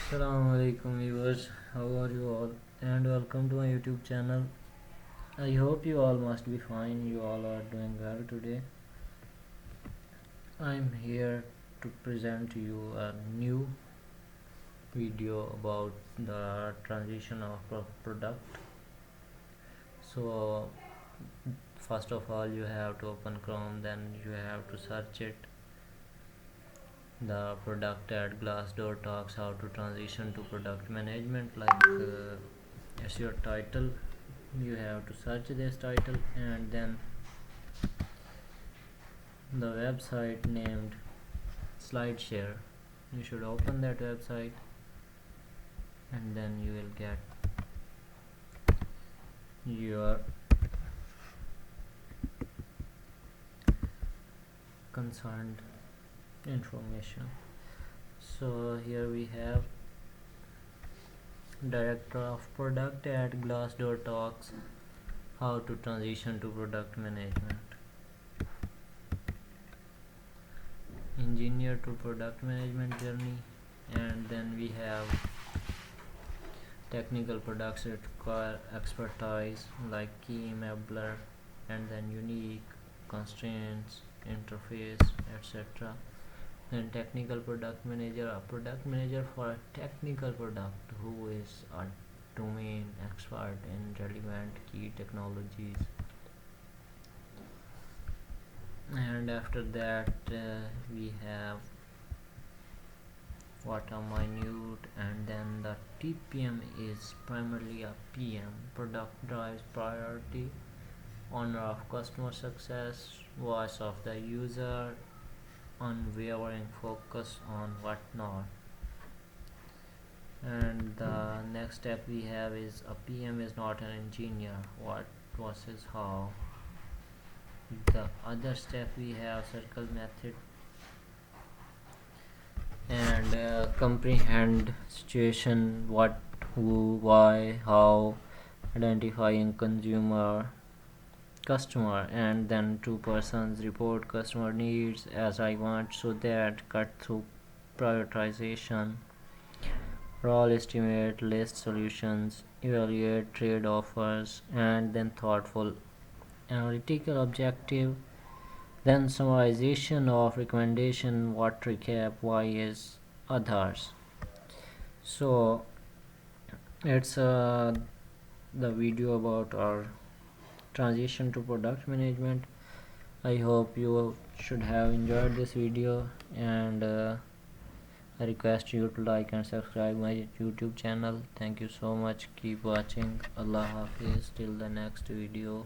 Assalamu alaikum viewers, how are you all, and welcome to my YouTube channel. I hope you all must be fine, you all are doing well today. I'm here to present to you a new video about the transition of product. So first of all you have to open Chrome, then you have to search it. The product at Glassdoor talks how to transition to product management, it's your title. You have to search this title, and then the website named SlideShare. You should open that website, and then you will get your concerned information. So here we have director of product at Glassdoor talks how to transition to product management, engineer to product management journey, and then we have technical products that require expertise like key enabler and then unique constraints interface, etc. And technical product manager, a product manager for a technical product who is a domain expert in relevant key technologies. And after that we have what a minute, and then the TPM is primarily a PM, product drives priority, honor of customer success, voice of the user, unwavering focus on whatnot. And the next step we have is a PM is not an engineer, what versus how. The other step we have circle method and comprehend situation, what, who, why, how, identifying consumer customer, and then two persons report customer needs as I want, so that cut through prioritization, role estimate, list solutions, evaluate trade offers, and then thoughtful analytical objective, then summarization of recommendation, what recap, why is others. So it's the video about our transition to product management. I hope you should have enjoyed this video, and I request you to like and subscribe my YouTube channel. Thank you so much. Keep watching. Allah Hafiz till the next video.